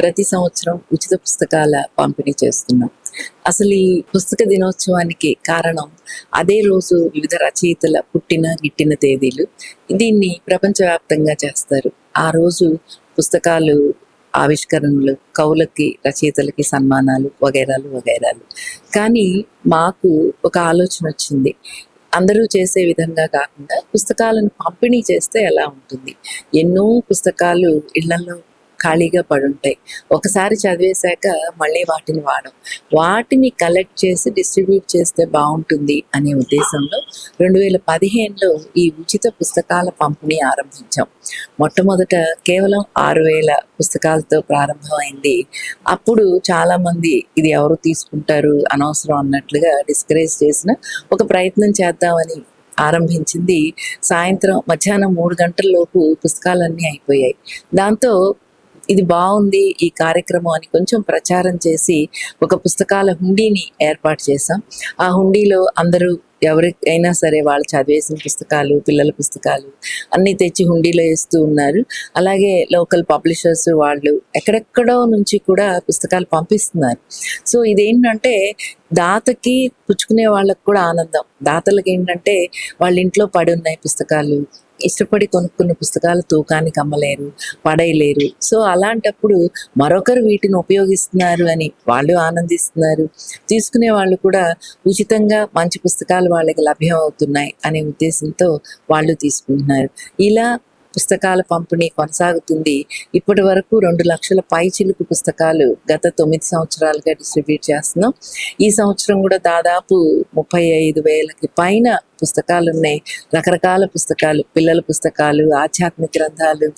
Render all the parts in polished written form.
ప్రతి సంవత్సరం ఉచిత పుస్తకాల పంపిణీ చేస్తున్నాం. అసలు ఈ పుస్తక దినోత్సవానికి కారణం అదే రోజు వివిధ రచయితల పుట్టిన గిట్టిన తేదీలు. దీన్ని ప్రపంచవ్యాప్తంగా చేస్తారు. ఆ రోజు పుస్తకాలు ఆవిష్కరణలు, కవులకి రచయితలకి సన్మానాలు వగైరాలు వగైరాలు. కానీ మాకు ఒక ఆలోచన వచ్చింది. అందరూ చేసే విధంగా కాకుండా పుస్తకాలను పంపిణీ చేస్తే ఎలా ఉంటుంది? ఎన్నో పుస్తకాలు ఇళ్లలో ఖాళీగా పడుంటాయి. ఒకసారి చదివేశాక మళ్ళీ వాటిని వాటిని కలెక్ట్ చేసి డిస్ట్రిబ్యూట్ చేస్తే బాగుంటుంది అనే ఉద్దేశంలో 2015లో ఈ ఉచిత పుస్తకాల పంపిణీ ఆరంభించాం. మొట్టమొదట కేవలం 6,000 పుస్తకాలతో ప్రారంభమైంది. అప్పుడు చాలామంది ఇది ఎవరు తీసుకుంటారు, అనవసరం అన్నట్లుగా డిస్కరేజ్ చేసిన ఒక ప్రయత్నం చేద్దామని ఆరంభించింది. సాయంత్రం మధ్యాహ్నం 3 గంటల్లోపు పుస్తకాలన్నీ అయిపోయాయి. దాంతో ఇది బాగుంది ఈ కార్యక్రమం అని కొంచెం ప్రచారం చేసి ఒక పుస్తకాల హుండీని ఏర్పాటు చేశాం. ఆ హుండీలో అందరూ ఎవరికైనా సరే వాళ్ళు చదివేసిన పుస్తకాలు, పిల్లల పుస్తకాలు అన్నీ తెచ్చి హుండీలో వేస్తూ ఉన్నారు. అలాగే లోకల్ పబ్లిషర్స్ వాళ్ళు ఎక్కడెక్కడో నుంచి కూడా పుస్తకాలు పంపిస్తున్నారు. సో ఇదేంటంటే దాతకి పుచ్చుకునే వాళ్ళకి కూడా ఆనందం. దాతలకి ఏంటంటే వాళ్ళ ఇంట్లో పడి ఉన్నాయి పుస్తకాలు, ఇష్టపడి కొనుక్కున్న పుస్తకాలు తూకానికి అమ్మలేరు, పడేయలేరు. సో అలాంటప్పుడు మరొకరు వీటిని ఉపయోగిస్తున్నారు అని వాళ్ళు ఆనందిస్తున్నారు. తీసుకునే వాళ్ళు కూడా ఉచితంగా మంచి పుస్తకాలు వాళ్ళకి లభ్యం అవుతున్నాయి అనే ఉద్దేశంతో వాళ్ళు తీసుకుంటున్నారు. ఇలా పుస్తకాల పంపిణీ కొనసాగుతుంది. ఇప్పటి వరకు 2 లక్షల పైచిలుకు పుస్తకాలు గత 9 సంవత్సరాలుగా డిస్ట్రిబ్యూట్ చేస్తున్నాం. ఈ సంవత్సరం కూడా దాదాపు 35,000కి పైన పుస్తకాలు ఉన్నాయి. రకరకాల పుస్తకాలు, పిల్లల పుస్తకాలు, ఆధ్యాత్మిక గ్రంథాలు,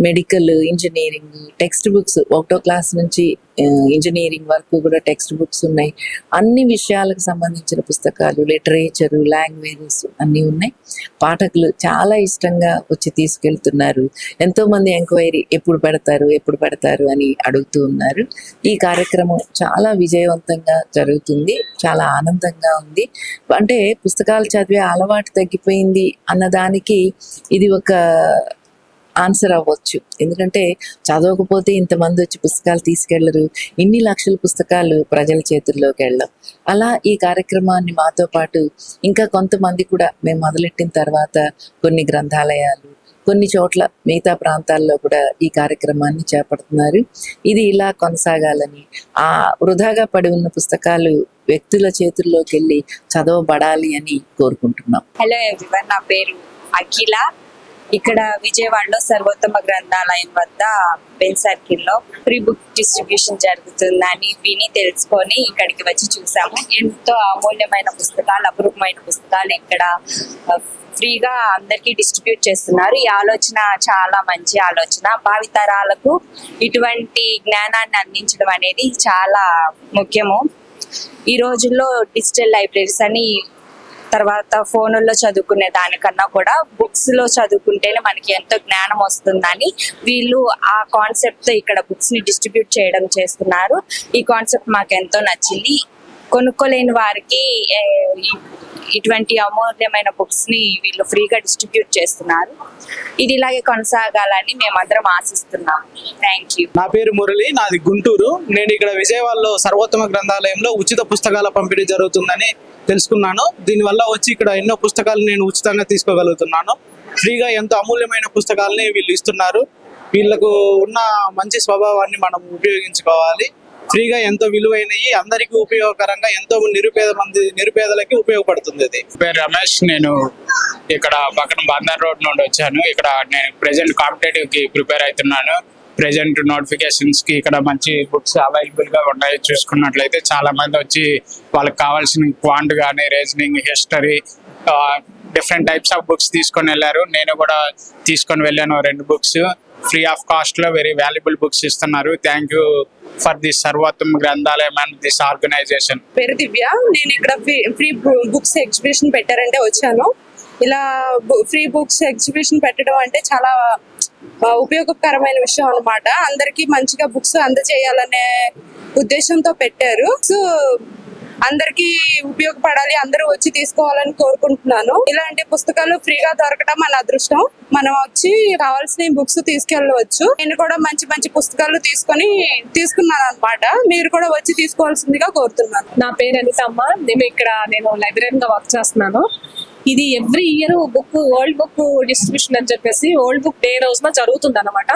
మెడికల్, ఇంజనీరింగ్, టెక్స్ట్ బుక్స్, 1వ క్లాస్ నుంచి ఇంజనీరింగ్ వరకు కూడా టెక్స్ట్ బుక్స్ ఉన్నాయి. అన్ని విషయాలకు సంబంధించిన పుస్తకాలు, లిటరేచరు, లాంగ్వేజెస్ అన్నీ ఉన్నాయి. పాఠకులు చాలా ఇష్టంగా వచ్చి తీసుకెళ్తున్నారు. ఎంతోమంది ఎంక్వైరీ ఎప్పుడు పెడతారు అని అడుగుతూ ఉన్నారు. ఈ కార్యక్రమం చాలా విజయవంతంగా జరుగుతుంది. చాలా ఆనందంగా ఉంది. అంటే పుస్తకాలు చదివే అలవాటు తగ్గిపోయింది అన్నదానికి ఇది ఒక ఆన్సర్ అవ్వచ్చు. ఎందుకంటే చదవకపోతే ఇంతమంది వచ్చి పుస్తకాలు తీసుకెళ్లరు, ఇన్ని లక్షల పుస్తకాలు ప్రజల చేతుల్లోకి వెళ్ళం. అలా ఈ కార్యక్రమాన్ని మాతో పాటు ఇంకా కొంతమంది కూడా మేము మొదలెట్టిన తర్వాత కొన్ని గ్రంథాలయాలు, కొన్ని చోట్ల మిగతా ప్రాంతాల్లో కూడా ఈ కార్యక్రమాన్ని చేపడుతున్నారు. ఇది ఇలా కొనసాగాలని, ఆ వృధాగా పడి ఉన్న పుస్తకాలు వ్యక్తుల చేతుల్లోకి వెళ్ళి చదవబడాలి అని కోరుకుంటున్నాం. హలో ఎవ్రీవన్, నా పేరు అఖిల. ఇక్కడ విజయవాడలో సర్వోత్తమ గ్రంథాలయం వద్ద బెన్ సర్కిల్లో ఫ్రీ బుక్ డిస్ట్రిబ్యూషన్ జరుగుతుందని విని తెలుసుకొని ఇక్కడికి వచ్చి చూసాము. ఎంతో అమూల్యమైన పుస్తకాలు, అపురూపమైన పుస్తకాలు ఇక్కడ ఫ్రీగా అందరికీ డిస్ట్రిబ్యూట్ చేస్తున్నారు. ఈ ఆలోచన చాలా మంచి ఆలోచన. భావితరాలకు ఇటువంటి జ్ఞానాన్ని అందించడం అనేది చాలా ముఖ్యము. ఈ రోజుల్లో డిజిటల్ లైబ్రరీస్ అని, తర్వాత ఫోనుల్లో చదువుకునే దానికన్నా కూడా బుక్స్ లో చదువుకుంటేనే మనకి ఎంతో జ్ఞానం వస్తుందని వీళ్ళు ఆ కాన్సెప్ట్ తో ఇక్కడ బుక్స్ ని డిస్ట్రిబ్యూట్ చేయడం చేస్తున్నారు. ఈ కాన్సెప్ట్ మాకు ఎంతో నచ్చింది. కొనుక్కోలేని వారికి ఇటువంటి అమూల్యమైన బుక్స్ ని వీళ్ళు ఫ్రీగా డిస్ట్రిబ్యూట్ చేస్తున్నారు. ఇది ఇలాగే కొనసాగాలని మేమందరం ఆశిస్తున్నాం. Thank you. నా పేరు మురళి, నాది గుంటూరు. నేను ఇక్కడ విజయవాడలో సర్వోత్తమ గ్రంథాలయంలో ఉచిత పుస్తకాల పంపిణీ జరుగుతుందని తెలుసుకున్నాను. దీనివల్ల వచ్చి ఇక్కడ ఎన్నో పుస్తకాలు నేను ఉచితంగా తీసుకోగలుగుతున్నాను. ఫ్రీగా ఎంతో అమూల్యమైన పుస్తకాలని వీళ్ళు ఇస్తున్నారు. వీళ్ళకు ఉన్న మంచి స్వభావాన్ని మనం ఉపయోగించుకోవాలి. ఫ్రీగా ఎంతో విలువైనవి, అందరికీ ఉపయోగకరంగా, ఎంతో నిరుపేదలకి ఉపయోగపడుతుంది. ఇది పేరు రమేష్. నేను ఇక్కడ పక్కన బందర్ రోడ్ నుండి వచ్చాను. ఇక్కడ నేను ప్రెజెంట్ కాంపిటేటివ్ కి ప్రిపేర్ అవుతున్నాను. ప్రెజెంట్ నోటిఫికేషన్స్ కి ఇక్కడ మంచి బుక్స్ అవైలబుల్ గా ఉన్నాయి. చూసుకున్నట్లయితే చాలా మంది వచ్చి వాళ్ళకి కావాల్సిన క్వాంట్ కానీ, reasoning, history, different types of books తీసుకొని వెళ్ళారు. నేను కూడా తీసుకొని వెళ్ళాను 2 బుక్స్. ఫ్రీ ఆఫ్ కాస్ట్ లో వెరీ వాల్యుబుల్ బుక్స్ ఇస్తున్నారు. థ్యాంక్ యూ ఫర్ దిస్ సర్వోత్తమ గ్రంథాలయం అండ్ దిస్ ఆర్గనైజేషన్. పేరు దివ్య. నేను ఇక్కడ ఫ్రీ బుక్స్ ఎగ్జిబిషన్ పెట్టారంటే వచ్చాను. ఇలా ఫ్రీ బుక్స్ ఎగ్జిబిషన్ పెట్టడం అంటే చాలా ఉపయోగకరమైన విషయం అన్నమాట. అందరికీ మంచిగా బుక్స్ అందజేయాలనే ఉద్దేశంతో పెట్టారు. సో అందరికీ ఉపయోగపడాలి, అందరూ వచ్చి తీసుకోవాలని కోరుకుంటున్నాను. ఇలాంటి పుస్తకాలు ఫ్రీగా దొరకడం మన అదృష్టం. మనం వచ్చి కావాల్సిన బుక్స్ తీసుకెళ్ళవచ్చు. నేను కూడా మంచి మంచి పుస్తకాలు తీసుకున్నాను అన్నమాట. మీరు కూడా వచ్చి తీసుకోవాల్సిందిగా కోరుతున్నాను. నా పేరు అనితమ్మ. నేను లైబ్రరీగా వర్క్ చేస్తున్నాను. ఇది every year world book distribution అని చెప్పేసి వరల్డ్ బుక్ డే రోజున జరుగుతుంది అనమాట.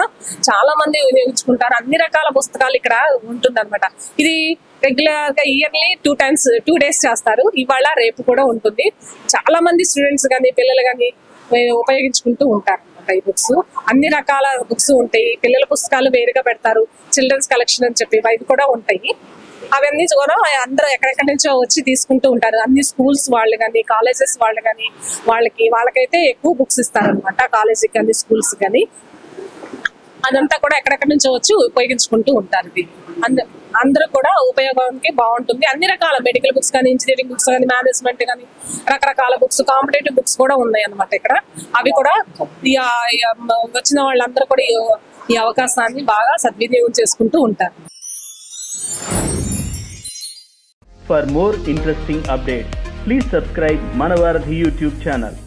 చాలా మంది వినియోగించుకుంటారు. అన్ని రకాల పుస్తకాలు ఇక్కడ ఉంటుంది అనమాట. ఇది రెగ్యులర్ గా ఇయర్లీ 2 days చేస్తారు. ఇవాళ రేపు కూడా ఉంటుంది. చాలా మంది స్టూడెంట్స్ కానీ పిల్లలు కానీ ఉపయోగించుకుంటూ ఉంటారు అనమాట. ఈ బుక్స్ అన్ని రకాల బుక్స్ ఉంటాయి. పిల్లల పుస్తకాలు వేరుగా పెడతారు. చిల్డ్రన్స్ కలెక్షన్ అని చెప్పి అవి కూడా ఉంటాయి. అవన్నీ కూడా అందరూ ఎక్కడెక్కడి నుంచో వచ్చి తీసుకుంటూ ఉంటారు. అన్ని స్కూల్స్ వాళ్ళు కానీ కాలేజెస్ వాళ్ళు కానీ వాళ్ళకైతే ఎక్కువ బుక్స్ ఇస్తారనమాట. కాలేజీకి కానీ స్కూల్స్ కానీ అదంతా కూడా ఎక్కడెక్కడి నుంచో వచ్చి ఉపయోగించుకుంటూ ఉంటారు. ఇది అందరూ కూడా ఉపయోగానికి బాగుంటుంది. అన్ని రకాల మెడికల్ బుక్స్ కానీ, ఇంజనీరింగ్ బుక్స్ కానీ, మేనేజ్మెంట్ కానీ, రకరకాల బుక్స్, కాంపిటేటివ్ బుక్స్ కూడా ఉన్నాయి అన్నమాట ఇక్కడ. అవి కూడా వచ్చిన వాళ్ళందరూ కూడా ఈ అవకాశాన్ని బాగా సద్వినియోగం చేసుకుంటూ ఉంటారు. For more interesting updates, please subscribe Manavarathi YouTube channel.